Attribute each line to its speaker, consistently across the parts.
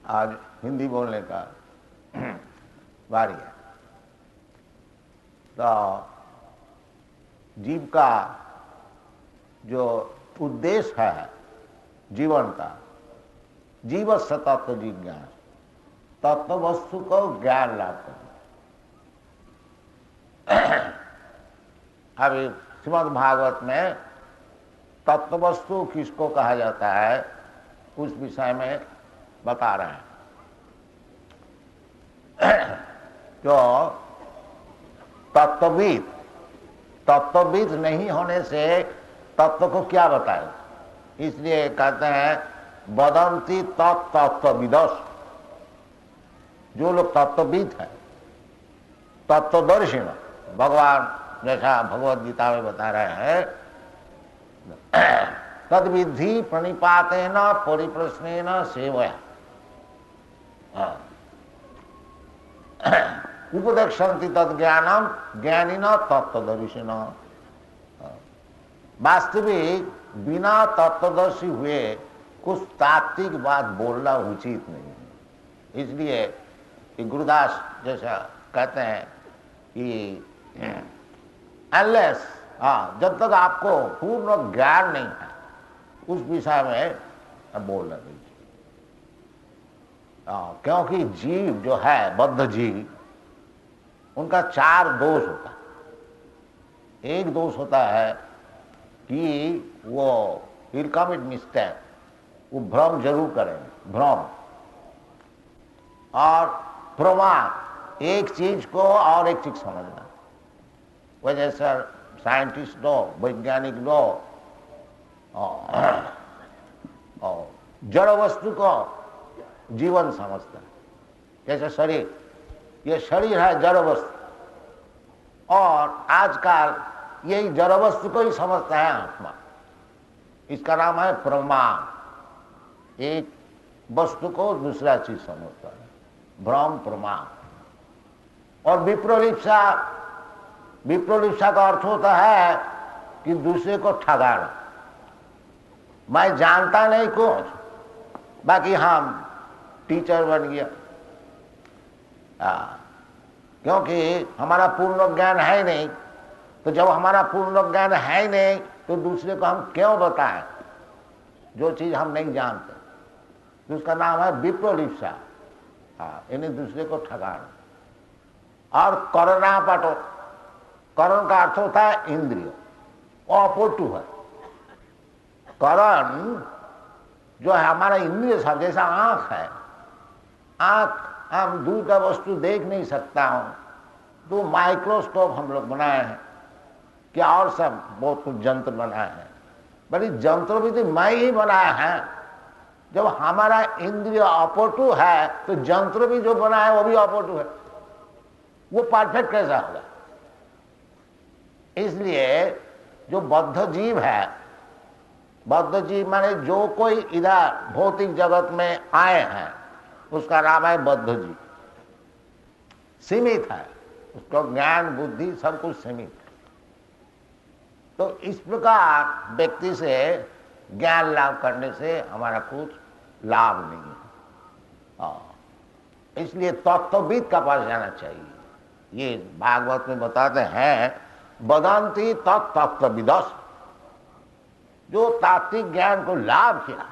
Speaker 1: आज हिंदी बोलने का बारी है। तो जीव का जो उद्देश्य है जीवन का, जीवस्य तत्व जिज्ञास, तत्व वस्तु को ज्ञान लाभ करना। अभी श्रीमद् भागवत में तत्व वस्तु किसको कहा जाता है उस विषय में बता रहे हैं। तो तत्वविद नहीं होने से तत्व को क्या बताए, इसलिए कहते हैं वदंती तत्तत्वविदस्। जो लोग तत्वविद है, तत्वदर्शी, भगवान जैसा भगवद गीता में बता रहे हैं, तद विधि प्रणिपातेन परिप्रश्नेन सेवया उपदेक्षन्ति तद ज्ञानम ज्ञानिना तत्वदर्शिना। वास्तविक बिना तत्वदर्शी हुए कुछ तात्विक बात बोलना उचित नहीं है। इसलिए कि गुरुदास जैसा कहते हैं कि अनलेस जब तक आपको पूर्ण ज्ञान नहीं है उस विषय में बोलना नहीं चाहिए। क्योंकि जीव जो है, बद्ध जीव, उनका 4 दोष होता है। एक दोष होता है कि वो विल कमिट मिस्टेक, वो भ्रम जरूर करेंगे, भ्रम और प्रमाण, एक चीज को और एक चीज समझना। वजह से साइंटिस्ट लोग, वैज्ञानिक लोग और जड़ वस्तु को जीवन समझता है। जैसे शरीर, ये शरीर है जड़ वस्तु, और आजकल यही जड़ वस्तु को ही समझता है आत्मा। इसका नाम है प्रमाण। एक वस्तु को दूसरा चीज समझता है, भ्रम प्रमाण। और विप्रोलिप्सा का अर्थ होता है कि दूसरे को ठगाना। मैं जानता नहीं कुछ, बाकी हम टीचर बन गया। क्योंकि हमारा पूर्ण ज्ञान है ही नहीं, तो जब हमारा पूर्ण ज्ञान है ही नहीं तो दूसरे को हम क्यों बताएं जो चीज हम नहीं जानते। तो उसका नाम है विप्रोलिप्सा, यानी दूसरे को ठगाना। और करना पटो, करण का अर्थ होता है इंद्रिय, अपोटू है। करण जो है हमारा इंद्रिय सब, जैसा आंख है, आंख हम दूर का वस्तु देख नहीं सकता हूं, तो माइक्रोस्कोप हम लोग बनाए हैं, क्या और सब बहुत कुछ यंत्र बनाए हैं। बड़ी यंत्र भी तो मैं ही बनाया है। जब हमारा इंद्रिय अपटू है तो यंत्र भी जो बना है वो भी अपटू है, वो परफेक्ट कैसा होगा। इसलिए जो बद्ध जीव है, बद्ध जीव माने जो कोई इधर भौतिक जगत में आए हैं, उसका नाम है बद्ध जीव। सीमित है, उसका ज्ञान बुद्धि सब कुछ सीमित है। तो इस प्रकार व्यक्ति से ज्ञान लाभ करने से हमारा कुछ लाभ नहीं है। इसलिए तत्वविद का पास जाना चाहिए। ये भागवत में बताते हैं वदंती तत्तत्वविदस्, जो तात्विक ज्ञान को लाभ किया।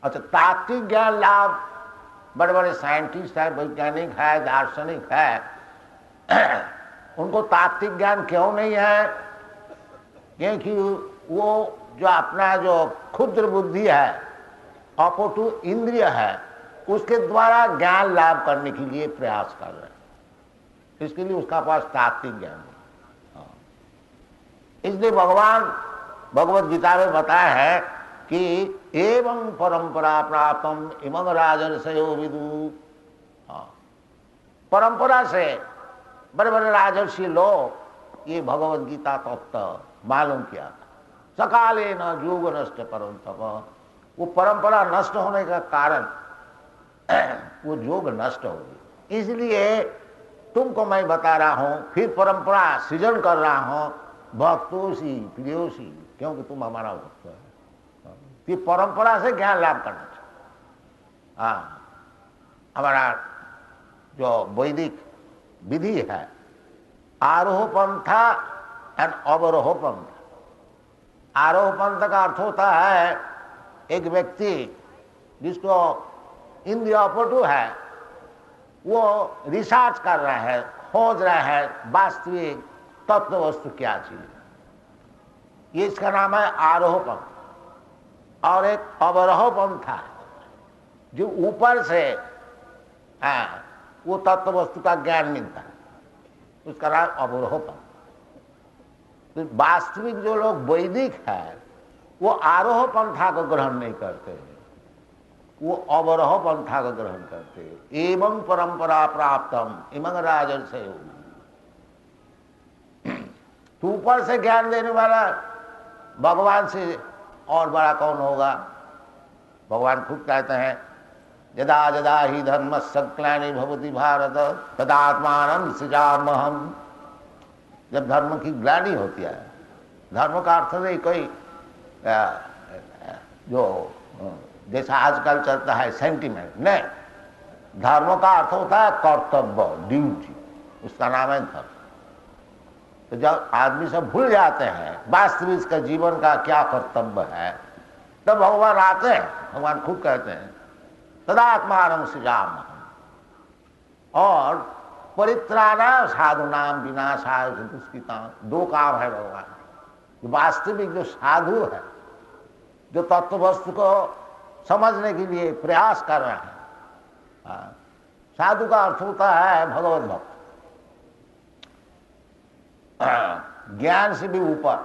Speaker 1: अच्छा, तात्विक ज्ञान लाभ बड़े बड़े साइंटिस्ट है, वैज्ञानिक है, दार्शनिक है, उनको तात्विक ज्ञान क्यों नहीं है? क्योंकि वो जो अपना जो क्षुद्र बुद्धि है, अपटू इंद्रिय है, उसके द्वारा ज्ञान लाभ करने के लिए प्रयास कर रहे हैं। इसके लिए उसका पास तात्विक ज्ञान है। इसलिए भगवान भगवद गीता में बताया है कि एवं परंपरा प्राप्तम इमं राजर्षयो विदु। परंपरा से बड़े बड़े राजर्षि लोग ये भगवद गीता तत्व मालूम किया था। सकाले न योग नष्ट परंतप, वो परंपरा नष्ट होने का कारण वो योग नष्ट हो गई। इसलिए तुमको मैं बता रहा हूं, फिर परंपरा सृजन कर रहा हूं, भक्तोसी प्रियोसी, क्योंकि तुम हमारा भक्त है। ये परंपरा से ज्ञान लाभ करना हमारा जो वैदिक विधि है, आरोह पंथा एंड अवरोह पंथ। आरोह पंथ का अर्थ होता है एक व्यक्ति जिसको इंद्रिय पटु है, वो रिसर्च कर रहा है, खोज रहा है वास्तविक तत्व वस्तु क्या चीज, ये इसका नाम है आरोह पंथ। और एक अवरोह पंथ है जो ऊपर से वो तत्व वस्तु का ज्ञान मिलता है, उसका नाम अवरोह पंथ। तो वास्तविक जो लोग वैदिक है वो आरोह पंथा को ग्रहण नहीं करते हैं, वो अवरोह पंथा को ग्रहण करते हैं। एवं परंपरा प्राप्तम इमं राजर्षय। तो ऊपर से ज्ञान देने वाला भगवान से और बड़ा कौन होगा? भगवान खुद कहते हैं यदा यदा ही धर्म संक्लानि भवति भारत तदात्मानं सृजाम्यहम्। जब धर्म की ग्लानि होती है, धर्म का अर्थ नहीं कोई जो जैसा आजकल चलता है सेंटिमेंट, नहीं, धर्म का अर्थ होता है कर्तव्य, ड्यूटी, उसका नाम है धर्म। तो जब आदमी सब भूल जाते हैं वास्तविक इसका जीवन का क्या कर्तव्य है, तब भगवान आते हैं। भगवान खुद कहते हैं तदात्मानं सृजाम्यहम्। और परित्राणाय साधूनां विनाशाय च दुष्कृताम्। दो काम है भगवान। वास्तविक जो साधु है, जो तत्व वस्तु को समझने के लिए प्रयास कर रहे हैं, साधु का अर्थ होता है भगवत भक्त, ज्ञान से भी ऊपर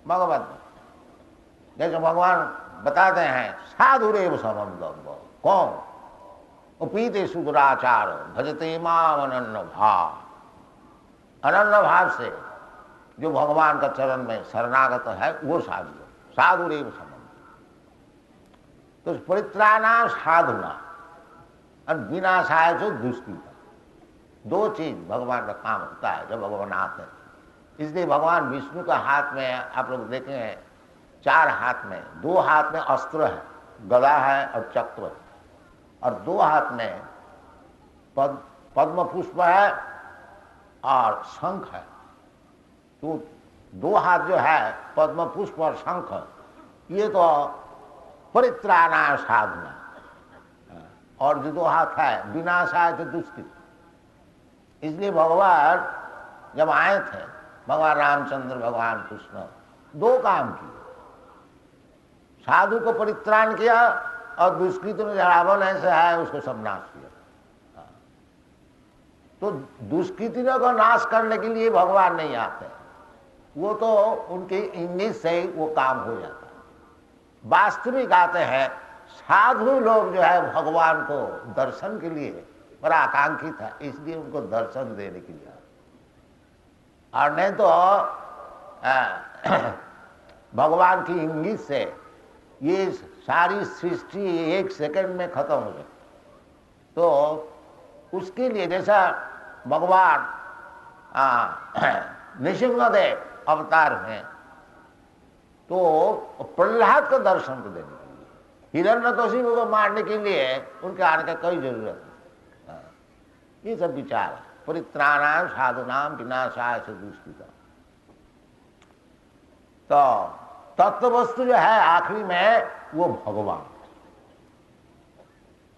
Speaker 1: भगवत भक्त। जैसे भगवान बताते हैं साधुरेव समम। कौन? उपीते सुदुराचार भजते माम अनन्य भाव। अनन्य भाव से जो भगवान का चरण में शरणागत है वो साधु, साधुरेव समम। तो परित्राणाय साधुना और विनाशाय च दुष्कृता। दो चीज भगवान का काम होता है जब भगवान आते हैं। इसलिए भगवान विष्णु का हाथ में, आप लोग देखें, चार हाथ में, दो हाथ में अस्त्र है, गदा है और चक्र है, और दो हाथ में पद्म पुष्प है और शंख है। तो दो हाथ जो है पद्म पुष्प और शंख, ये तो परित्राणाय साधना। और जो दो हाथ है विनाशाय च दुष्कृत। इसलिए भगवान जब आए थे, भगवान रामचंद्र भगवान कृष्ण, दो काम किए। साधु को परित्राण किया और दुष्कृत ने रावण ऐसे है उसको सब नाश किया। तो दुष्कृतियों को नाश करने के लिए भगवान नहीं आते, वो तो उनके इंगित से वो काम हो जाता है। वास्तविक आते हैं साधु लोग जो है भगवान को दर्शन के लिए बड़ा आकांक्षित है, इसलिए उनको दर्शन देने के लिए। और नहीं तो भगवान की इंगित से ये सारी सृष्टि एक सेकंड में खत्म हो जाए। तो उसके लिए जैसा भगवान नृसिंहदेव अवतार में, तो प्रहलाद को दर्शन को देने के लिए, हिरण्यकशिपु को मारने के लिए उनके आने का कोई जरूरत नहीं। ये सब विचार है। परित्राणाय साधूनां विनाशाय च दुष्कृताम्। तो तत्व वस्तु जो है आखिरी में वो भगवान।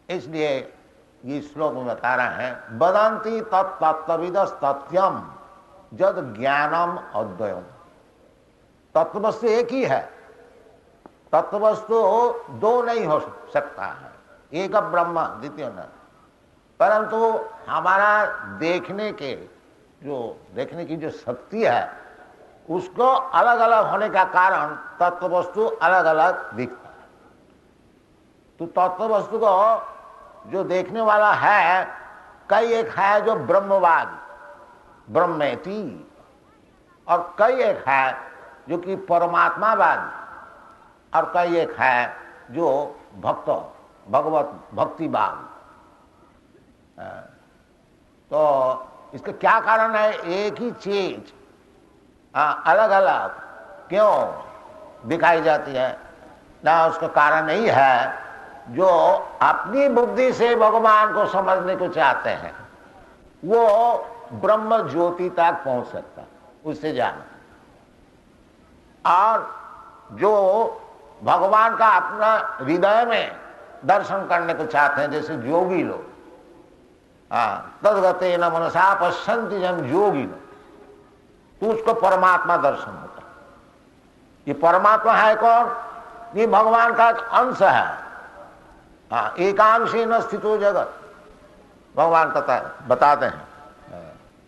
Speaker 1: इसलिए ये श्लोक में बता रहे हैं वदन्ति तत्तत्त्वविदस् तथ्यम जद ज्ञानम अद्वयम्। तत्व वस्तु एक ही है, तत्व वस्तु दो नहीं हो सकता है, एक ब्रह्म द्वितीय न। परंतु हमारा देखने की जो शक्ति है उसको अलग अलग होने का कारण तत्व वस्तु अलग अलग दिखता है। तो तत्व वस्तु को जो देखने वाला है, कई एक है जो ब्रह्मवाद ब्रह्मेति, और कई एक है जो कि परमात्मावाद, और कई एक है जो भगवत भक्तिवाद। तो इसका क्या कारण है? एक ही चीज अलग अलग क्यों दिखाई जाती है ना? उसका कारण नहीं है जो अपनी बुद्धि से भगवान को समझने को चाहते हैं वो ब्रह्म ज्योति तक पहुंच सकता है, उससे जाना। और जो भगवान का अपना हृदय में दर्शन करने को चाहते हैं, जैसे योगी लोग, तद्गते न मनसा पश्यन्ति जन योगी लोग, तो उसको परमात्मा दर्शन होता है। ये परमात्मा है कौन? ये भगवान का एक अंश है। एकांशी न स्थितो जगत, भगवान बताते हैं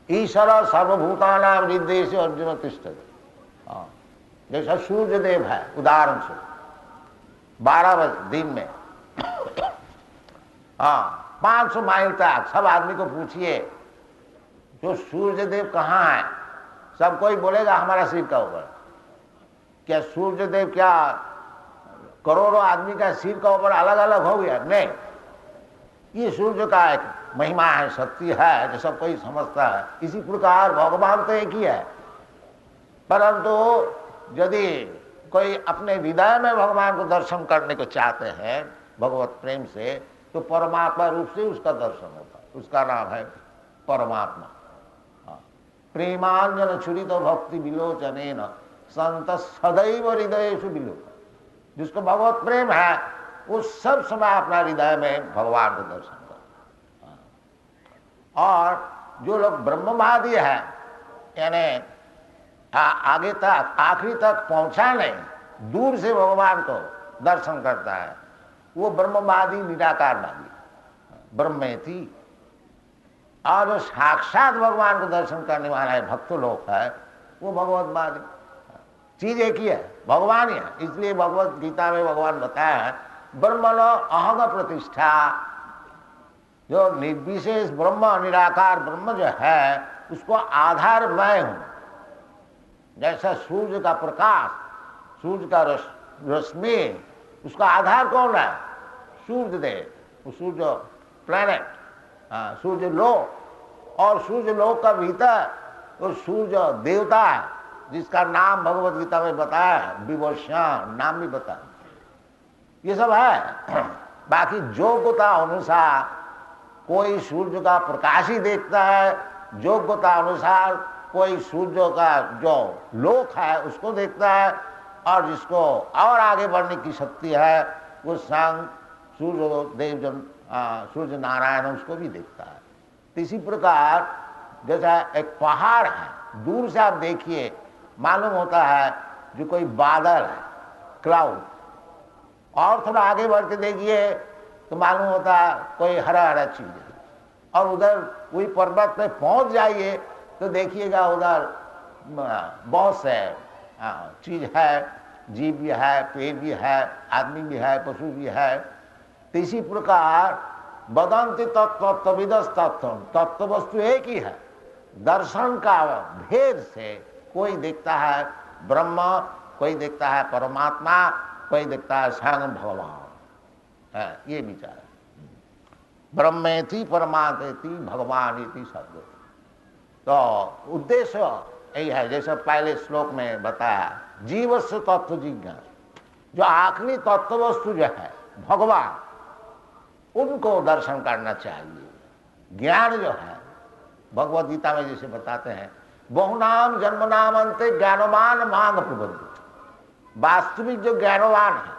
Speaker 1: ईश्वर सर्वभूतानां हृदयेषु अर्जुन तिष्ठति। जैसा सूर्य देव है, उदाहरण से 12 दिन में 500 माइल तक सब आदमी को पूछिए जो सूर्य देव कहाँ है, सब कोई बोलेगा हमारा सिर का ऊपर। क्या सूर्य देव क्या करोड़ों आदमी का सिर का ऊपर अलग अलग हो गया? नहीं, ये सूर्य का एक महिमा है, शक्ति है जो सब कोई समझता है। इसी प्रकार भगवान तो एक ही है, परंतु यदि कोई अपने हृदय में भगवान को दर्शन करने को चाहते हैं भगवत प्रेम से, तो परमात्मा रूप से उसका दर्शन होता है। उसका नाम है परमात्मा। प्रेमांजन छुरित भक्ति विलोचनेन संत सदैव हृदयेषु विलोचन। जिसको भगवत प्रेम है वो सब समय अपना हृदय में भगवान को दर्शन करता है। और जो लोग ब्रह्मवादी है, यानी आगे तक आखिरी तक पहुंचा नहीं, दूर से भगवान को दर्शन करता है, वो ब्रह्मवादी निराकारवादी ब्रह्मेति। और जो साक्षात भगवान को दर्शन करने वाला है भक्त लोग है, वो भगवतवादी। चीज एक ही है, भगवान ही है। इसलिए भगवत गीता में भगवान बताया है ब्रह्मणो अहम प्रतिष्ठा। जो निर्विशेष ब्रह्म, निराकार ब्रह्म जो है, उसको आधार मैं हूं। जैसा सूर्य का प्रकाश, सूर्य का रश्मि, उसका आधार कौन है? सूर्य देव, वो सूर्य प्लैनेट, सूर्य लोक। और सूर्य लोक का भीतर वो सूर्य देवता है जिसका नाम भगवत गीता में बताया है, विवस्वान नाम भी बताया। ये सब है। बाकी योग्यता अनुसार कोई सूर्य का प्रकाश ही देखता है, योग्यता अनुसार कोई सूर्य का जो लोक है उसको देखता है, और जिसको और आगे बढ़ने की शक्ति है वो सांग सूर्य देव जन सूर्य नारायण उसको भी देखता है। तो इसी प्रकार जैसा एक पहाड़ है, दूर से आप देखिए मालूम होता है जो कोई बादल है, क्लाउड। और थोड़ा आगे बढ़ के देखिए तो मालूम होता है कोई हरा हरा चीज है। और उधर वही पर्वत पे पहुंच जाइए तो देखिएगा उधर बहुत से चीज है, जीव भी है, पेड़ भी है, आदमी भी है, पशु भी है। तो इसी प्रकार वदंति तत्त्वविदस् तत्त्वम्, तत्व वस्तु एक ही है। दर्शन का भेद से कोई देखता है ब्रह्म, कोई देखता है परमात्मा, कोई देखता है स्वयं भगवान। ये विचार है। ब्रह्मेति परमात्मेति भगवानेति शब्द। तो उद्देश्य यही है, जैसे पहले श्लोक में बताया, जीवस्य तत्व जिज्ञासा। जो आखिरी तत्व वस्तु जो है भगवान, उनको दर्शन करना चाहिए। ज्ञान जो है भगवद गीता में जैसे बताते हैं, बहुनाम जन्मनाम अंते ज्ञानवान मांग प्रबंध। वास्तविक जो ज्ञानवान है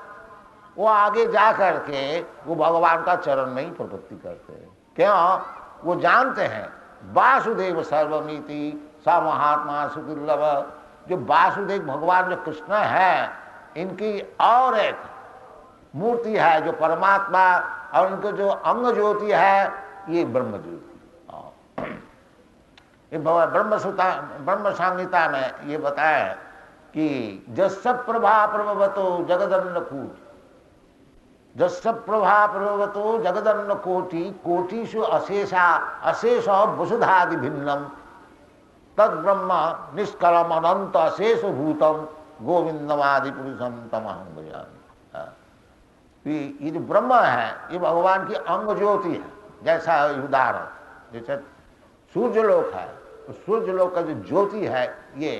Speaker 1: वो आगे जा करके वो भगवान का चरण में ही प्रवृत्ति करते हैं। क्यों? वो जानते हैं वासुदेव सर्वमिति स महात्मा सुदुर्लभ। जो वासुदेव भगवान जो कृष्ण है, इनकी और एक मूर्ति है जो परमात्मा, और इनको जो अंग ज्योति है ये ब्रह्म ज्योति। ब्रह्म संहिता में ये बताया है कि जस्य प्रभा प्रभवतो जगदन्न कोटि, जस्य प्रभा प्रभवतो जगदन्न कोटि, कोटिषु अशेष वसुधादि भिन्नम तद ब्रह्म निष्कलम अनंत अशेष भूतम गोविंदमादि पुरुषम तमहं भजामि। ये जो ब्रह्म है ये भगवान की अंग ज्योति है। जैसा उदाहरण जैसे सूर्यलोक है, तो सूर्यलोक का जो ज्योति है ये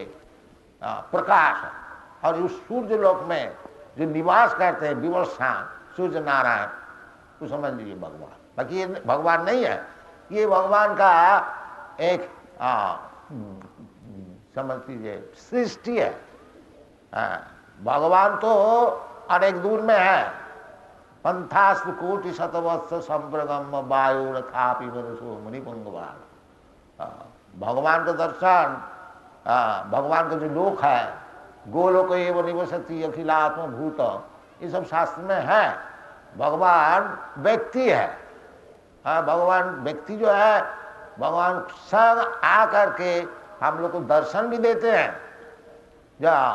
Speaker 1: प्रकाश है। और उस सूर्यलोक में जो निवास करते हैं विवस्वान सूर्य नारायण, तो समझ लीजिए भगवान। बाकी ये भगवान नहीं है, ये भगवान का एक समझ लीजिए सृष्टि है। भगवान तो अनेक दूर में है। पंथास्त्र कोटि शतवत्स संप्रगम वायु रथापि मनुष्यो मुनिपुंगवान। भगवान का दर्शन, भगवान का जो लोक है, गोलोक एवं निवसति अखिलात्म भूत, ये सब शास्त्र में है। भगवान व्यक्ति है। भगवान व्यक्ति जो है, भगवान स्वयं आकर के हम लोग को दर्शन भी देते हैं।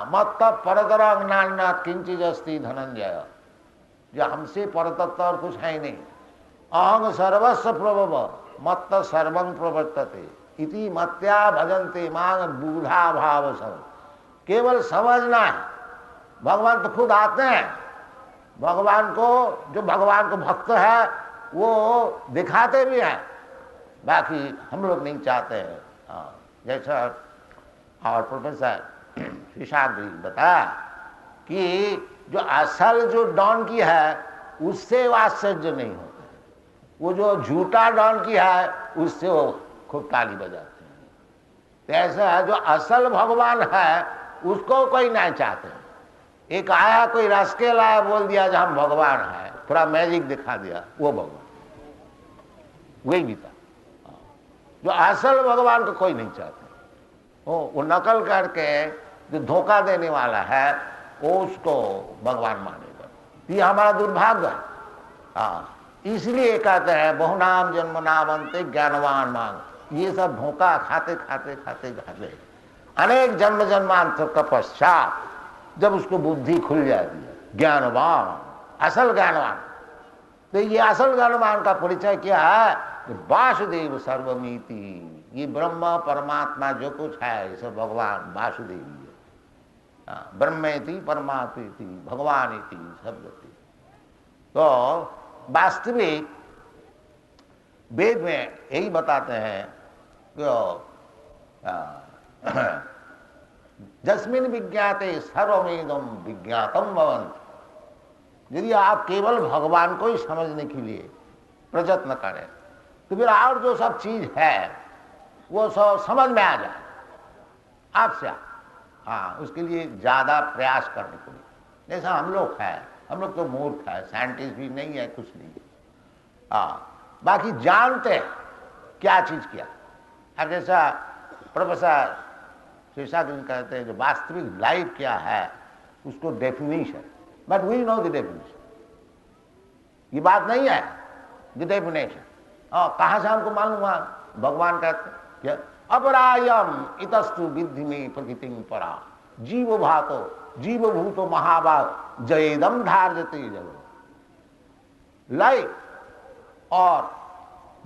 Speaker 1: मत परतरंग नान्य किंचित अस्ति धनंजय, जो हमसे परतत्व और कुछ है ही नहीं। अहंग सर्वस्व प्रभव मत सर्वं प्रवर्तते इति मत्या भजन्ते मांग बूढ़ा भाव सब। केवल समझना है। भगवान तो खुद आते हैं। भगवान को, जो भगवान को भक्त है वो दिखाते भी हैं, बाकी हम लोग नहीं चाहते हैं। जैसा और प्रोफेसर शिशाद्री बताया कि जो असल जो डॉन की है उससे वो आश्चर्य नहीं होते, वो जो झूठा डॉन की है उससे वो खूब ताली बजाते हैं। तो ऐसा है, जो असल भगवान है उसको कोई नहीं चाहते। एक आया कोई रस के लाया, बोल दिया जो हम भगवान है, थोड़ा मैजिक दिखा दिया, वो भगवान वही भी था। जो असल भगवान को कोई नहीं चाहते। वो नकल करके जो धोखा देने वाला है वो उसको भगवान मानेगा। ये हमारा दुर्भाग्य है। इसलिए कहते हैं बहुनाम जन्म नामंते ज्ञानवान मांग। ये सब धोखा खाते खाते खाते खाते अनेक जन्म जन्मांतर का पश्चात जब उसको बुद्धि खुल जाती है, ज्ञानवान, असल ज्ञानवान। तो ये असल ज्ञानवान का परिचय क्या है? वासुदेव सर्वमिति। ये ब्रह्म परमात्मा जो कुछ है ये सब भगवान वासुदेव है। ब्रह्मेति परमात्मेति भगवानेति शब्दति। तो वास्तविक वेद में यही बताते हैं कि जस्मिन विज्ञाते सर्वमेदम विज्ञातम भवन्ति। यदि आप केवल भगवान को ही समझने के लिए प्रयत्न करें तो फिर और जो सब चीज है वो सब समझ में आ जाए आपसे। उसके लिए ज्यादा प्रयास करने को नहीं। जैसा हम लोग हैं, हम लोग तो मूर्ख है, साइंटिस्ट भी नहीं है, कुछ नहीं। बाकी जानते हैं क्या चीज क्या। अब जैसा प्रोफेसर शेषाद्री कहते हैं जो वास्तविक लाइफ क्या है उसको definition, but we know the definition. ये बात नहीं है द डेफिनेशन। कहां से हमको मालूम हुआ? भगवान कहते हैं क्या? अपरायम इतस्तु विद्धि में प्रकृति परा जीव भातो जीव भूतो महाभाग जयेदम धार्यते जगत। लाइफ और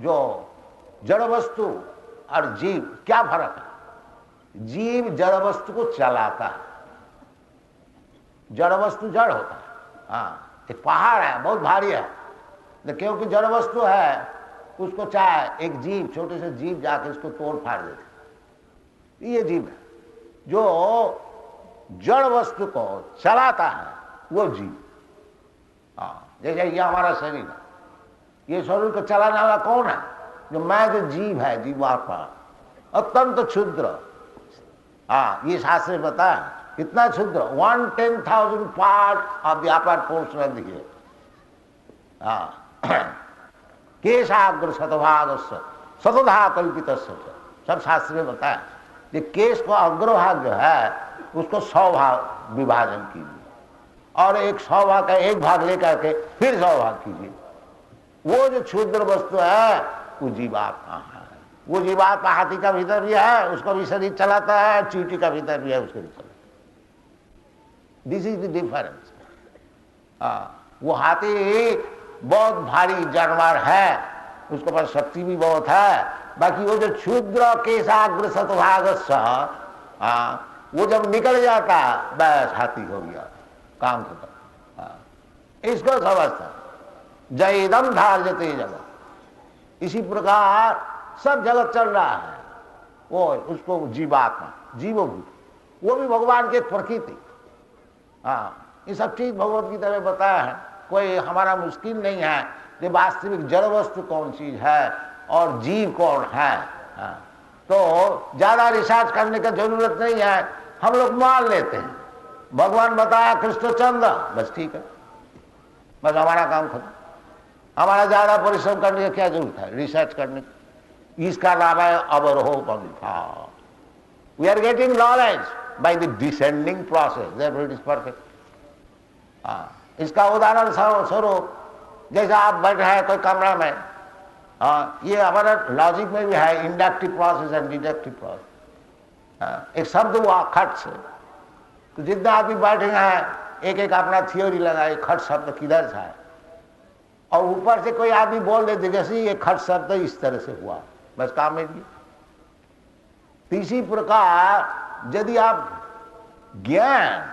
Speaker 1: जो जड़ वस्तु और जीव क्या फर्क है? जीव जड़ वस्तु को चलाता है, जड़ वस्तु जड़ होता है। एक पहाड़ है बहुत भारी है, क्योंकि जड़ वस्तु है उसको चाहे एक जीव, छोटे से जीव जाके उसको तोड़ फाड़ देते। ये जीव है। जो जड़ वस्तु को चलाता है वो जीव। जैसे ये हमारा शरीर है, ये शरीर को चलाने वाला कौन है? जो मैं जो जीव है, जीवात्मा, अत्यंत क्षुद्र। ये शास्त्र बताया कितना क्षुद्र, 1/10,000 part of the upper portion of the hair. केशाग्र शतभाग शतधा कल्पित, सब शास्त्र में बताया। ये केश को अग्रभाग जो है उसको 100 भाग विभाजन कीजिए और एक 100 भाग का एक भाग लेकर के फिर 100 भाग कीजिए। वो जो क्षुद्र वस्तु है वो जीवात्मा है। वो जीवात्मा हाथी का भीतर भी है, उसका भी शरीर चलाता है, चींटी का भीतर भी है, उसको भी चलाता है। This is the difference. वो हाथी बहुत भारी जानवर है, उसके पास शक्ति भी बहुत है। बाकी वो जो क्षुद्र केशाग्र शतभाग वो जब निकल जाता बस हाथी हो गया, काम खत्म। इसको समझता जयदम धार्यते जगत। इसी प्रकार सब जगत चल रहा है, वो उसको जीवात्मा जीवभूत, वो भी भगवान की प्रकृति। ये सब चीज भगवत गीता में बताया है। कोई हमारा मुश्किल नहीं है कि वास्तविक जड़ वस्तु कौन चीज है और जीव कौन है। हाँ। तो ज्यादा रिसर्च करने की जरूरत नहीं है, हम लोग मान लेते हैं भगवान बताया कृष्णचंद्र, बस ठीक है, बस हमारा काम खत्म। हमारा ज्यादा परिश्रम करने की क्या जरूरत है रिसर्च करने की। इसका नाम है अवरोह पंथा। We are getting knowledge by the descending process, therefore it is perfect. इसका उदाहरण स्वरूप जैसे आप बैठे हैं कोई कमरा में, ये हमारा लॉजिक में भी है inductive process and deductive process. एक शब्द हुआ खट से, तो जितने आदमी बैठे हैं एक एक अपना थियोरी लगाए खट शब्द किधर से है, और ऊपर से कोई आदमी बोल देते जैसे ये खट शब्द इस तरह से हुआ, बस काम में दिए। इसी प्रकार यदि आप ज्ञान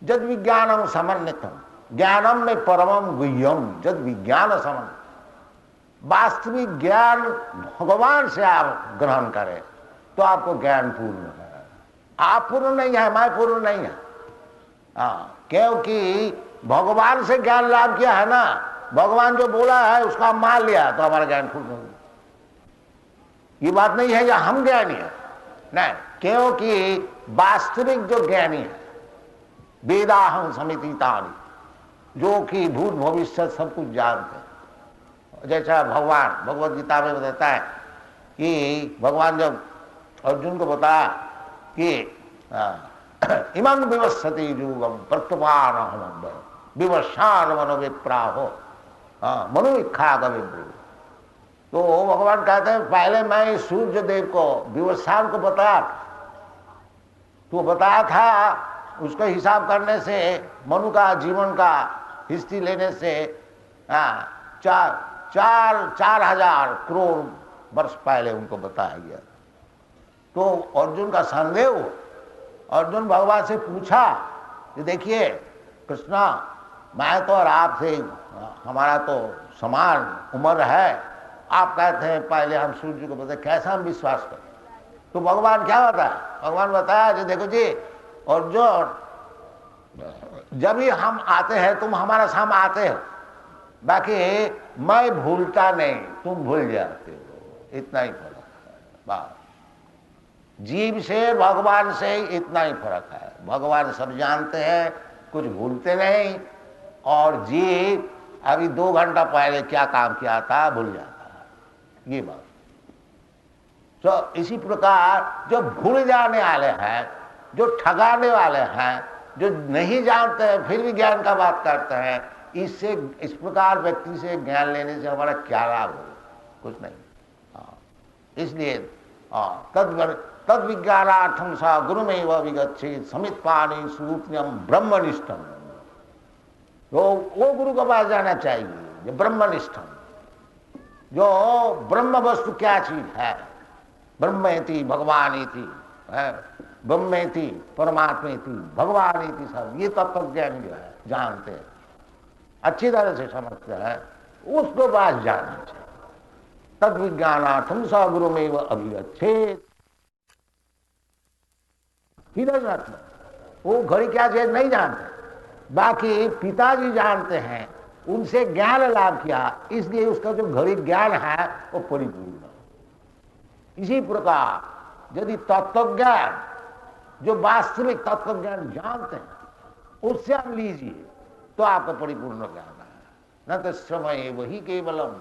Speaker 1: जद विज्ञानम समन्वितम ज्ञानम में परमम गुह्यम जद विज्ञान समन, वास्तविक ज्ञान भगवान से आप ग्रहण करें तो आपको ज्ञान पूर्ण है। आप पूर्ण नहीं है, मैं पूर्ण नहीं है। क्योंकि भगवान से ज्ञान लाभ किया है ना, भगवान जो बोला है उसका मान लिया तो हमारा ज्ञान पूर्ण हो गया। ये बात नहीं है या हम ज्ञानी है, नहीं, क्योंकि वास्तविक जो ज्ञानी है वेदाहं समिति तानि, जो कि भूत भविष्य सब कुछ जानते हैं। जैसा भगवान भगवद गीता में बताता है कि भगवान जब अर्जुन को बताया कि इमं विवस्वति युगम प्रत्यपान विवशान मनो विप्राहो मनु इच्छा गविब्रु। तो भगवान कहते हैं पहले मैं सूर्य देव को विवस्वान को बताया, तो बताया था उसका हिसाब करने से मनु का जीवन का हिस्ट्री लेने से 4,000 करोड़ वर्ष पहले उनको बताया गया। तो अर्जुन का संदेह, अर्जुन भगवान से पूछा कि देखिए कृष्णा, मैं तो और आपसे हमारा तो समान उम्र है, आप कहते हैं पहले हम सूर्य को बताए, कैसा हम विश्वास करें। तो भगवान क्या बताया, भगवान बताया जो देखो जी अर्जुन, जब भी हम आते हैं तुम हमारा सामने आते हो, बाकी मैं भूलता नहीं, तुम भूल जाते हो, इतना ही फर्क है। बात जीव से भगवान से इतना ही फर्क है। भगवान सब जानते हैं, कुछ भूलते नहीं, और जीव अभी 2 घंटा पहले क्या काम किया था भूल जाता है। ये बात तो इसी प्रकार जो भूल जाने वाले हैं, जो ठगाने वाले हैं, जो नहीं जानते हैं फिर भी ज्ञान का बात करते हैं, इससे इस प्रकार व्यक्ति से ज्ञान लेने से हमारा क्या लाभ होगा, कुछ नहीं। इसलिए तद विज्ञानार्थम सा गुरुमेव विगच्छेत् समित पानी सूत्रम ब्रह्मनिष्ठम। तो वो गुरु के पास जाना चाहिए जो ब्रह्मनिष्ठम, जो ब्रह्म वस्तु क्या चीज है, ब्रह्मेति भगवानेति है, ब्रह्मेति परमात्मेति भगवानेति, सब ये तत्व ज्ञान जो है जानते हैं, अच्छी तरह से समझते हैं, उसको पास जाना चाहिए। तद विज्ञानार्थम स गुरुमेव अभिगच्छेत्। वो घड़ी क्या चीज नहीं जानते, बाकी पिताजी जानते हैं, उनसे ज्ञान लाभ किया, इसलिए उसका जो घड़ी ज्ञान है वो परिपूर्ण। इसी प्रकार यदि तत्वज्ञान, जो वास्तविक तत्वज्ञान जानते हैं, उससे आप लीजिए तो आपका परिपूर्ण ज्ञान है। न तो समय वही केवलम,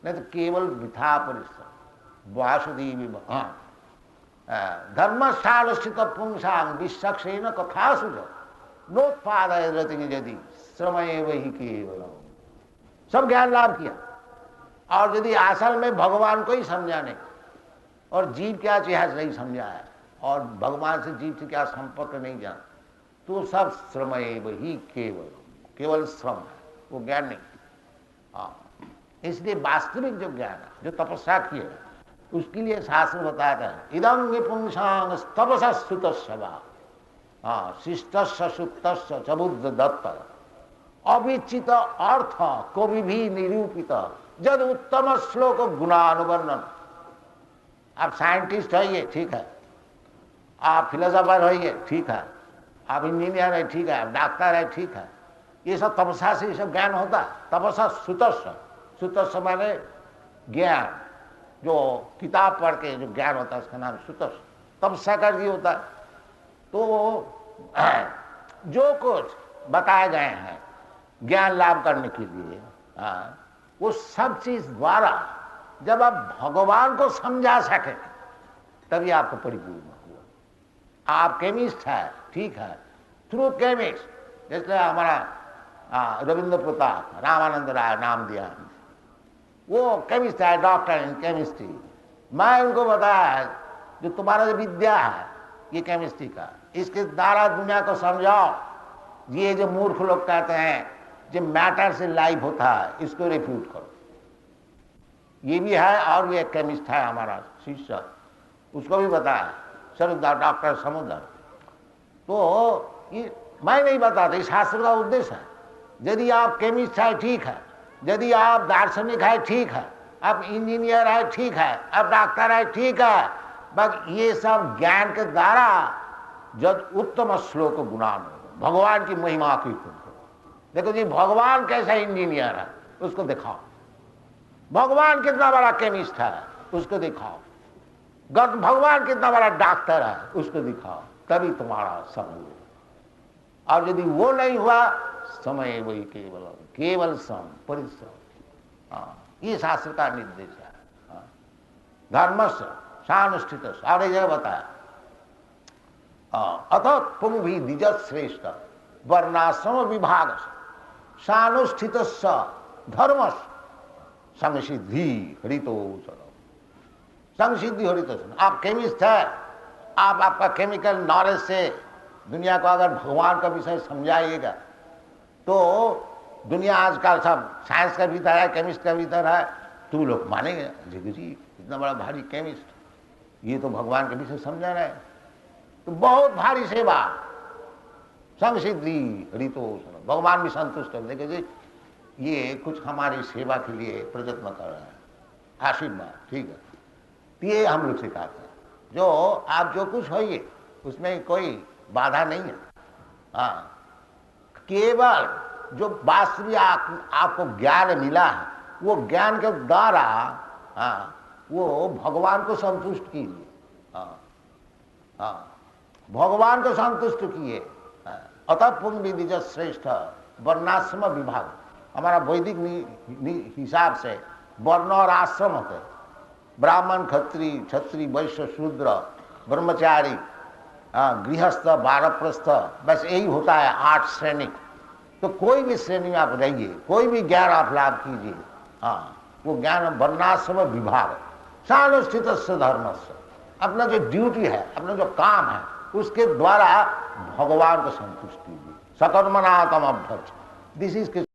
Speaker 1: न तो केवल वृथा परिश्रम। वासुदेवी भगवान धर्मस्थान स्थित पुंसांग विश्वक्षेन कथा सुझ नोत्पादय रति यदि समय वही केवलम। सब ज्ञान लाभ किया, और यदि असल में भगवान को ही समझा नहीं, और जीव क्या चीज नहीं समझा है, और भगवान से जीव से क्या संपर्क नहीं जान, तो सब श्रमएव ही केवल, केवल श्रम है, वो ज्ञान नहीं। इसलिए वास्तविक जो ज्ञान है, जो तपस्या की है, उसके लिए शास्त्र बताता है इदं विपुंसांग तपसा सुतस्वा शिष्टस्य सुप्तस्य च बुद्ध दत्त अविचित अर्थ कवि भी निरूपित जद उत्तम श्लोक गुणानुवर्णन। आप साइंटिस्ट होइए ठीक है, आप फिलोसोफर होइए ठीक है, आप इंजीनियर है ठीक है, आप डॉक्टर है ठीक है, ये सब तपस्या से ये सब ज्ञान होता है। तपस्या सुतस्व, सुतस्व माने ज्ञान, जो किताब पढ़ के जो ज्ञान होता है उसका नाम सुतस्व, तपस्या का ये होता है। तो जो कुछ बताए गए हैं ज्ञान लाभ करने के लिए, वो सब चीज द्वारा जब आप भगवान को समझा सके तभी आपको परिपूर्ण हुआ। आप केमिस्ट है, ठीक है, थ्रू केमिस्ट, जैसे हमारा रविंद्र प्रताप रामानंद राय नाम दिया, वो केमिस्ट है, डॉक्टर इन केमिस्ट्री। मैं उनको बताया जो तुम्हारा जो विद्या है ये केमिस्ट्री का, इसके द्वारा दुनिया को समझाओ। ये जो मूर्ख लोग कहते हैं जो मैटर से लाइव होता है, इसको रिफ्यूट करो। ये भी है, और ये केमिस्ट है हमारा शिष्य, उसको भी बताया समुद्र, डॉक्टर समुद्र। तो ये मैं नहीं बताता, इस शास्त्र का उद्देश्य है। यदि आप केमिस्ट है, ठीक है, यदि आप दार्शनिक है, ठीक है, आप इंजीनियर है, ठीक है, आप डॉक्टर है, ठीक है, बस ये सब ज्ञान के द्वारा जब उत्तम श्लोक गुणान हो, भगवान की महिमा कीर्तन करो। देखो जी भगवान कैसा इंजीनियर है उसको दिखाओ, भगवान कितना बड़ा केमिस्ट है उसको दिखाओ, भगवान कितना बड़ा डॉक्टर है उसको दिखाओ, तभी तुम्हारा समय होगा। और यदि वो नहीं हुआ, समय वही केवल केवल सम परिश्रम। ये शास्त्र का निर्देश है। धर्मस्य सानुष्ठित, और एक जगह बताया अथ पुंभी द्विज श्रेष्ठ वर्णाश्रम विभाग सानुष्ठित धर्म संसिद्धि हरितोषण। संसिद्धि हरितोषण। आप केमिस्ट है, आप आपका केमिकल नॉलेज से दुनिया को अगर भगवान का विषय समझाइएगा तो दुनिया आजकल सब साइंस का भीतर है, केमिस्ट का भीतर है, तो लोग मानेंगे जी इतना बड़ा भारी केमिस्ट, ये तो भगवान के विषय समझा रहे हैं, तो बहुत भारी सेवा। संसिद्धि हरितोषण, भगवान भी संतुष्ट है, देखिए जी ये कुछ हमारी सेवा के लिए प्रयत्न कर रहे हैं, आशीर्वाद, ठीक है। ये हम लोग सिखाते हैं, जो आप जो कुछ होइए उसमें कोई बाधा नहीं है। हाँ, केवल जो वास्तविक आपको ज्ञान मिला है वो ज्ञान के द्वारा वो भगवान को संतुष्ट कीजिए। भगवान को संतुष्ट किए। अतः पुंभी द्विज श्रेष्ठ वर्णाश्रम विभाग। हमारा वैदिक हिसाब से वर्ण और आश्रम होते हैं, ब्राह्मण क्षत्रिय वैश्य शूद्र ब्रह्मचारी गृहस्थ वानप्रस्थ, बस यही होता है 8 श्रेणी। तो कोई भी श्रेणी में आप रहिए, कोई भी ज्ञान आप लाभ कीजिए, वो ज्ञान वर्णाश्रम विभाग सानुष्ठित धर्म से, अपना जो ड्यूटी है, अपना जो काम है उसके द्वारा भगवान को संतुष्ट कीजिए। सकर्मणा तम अभ्यर्थ, दिस इज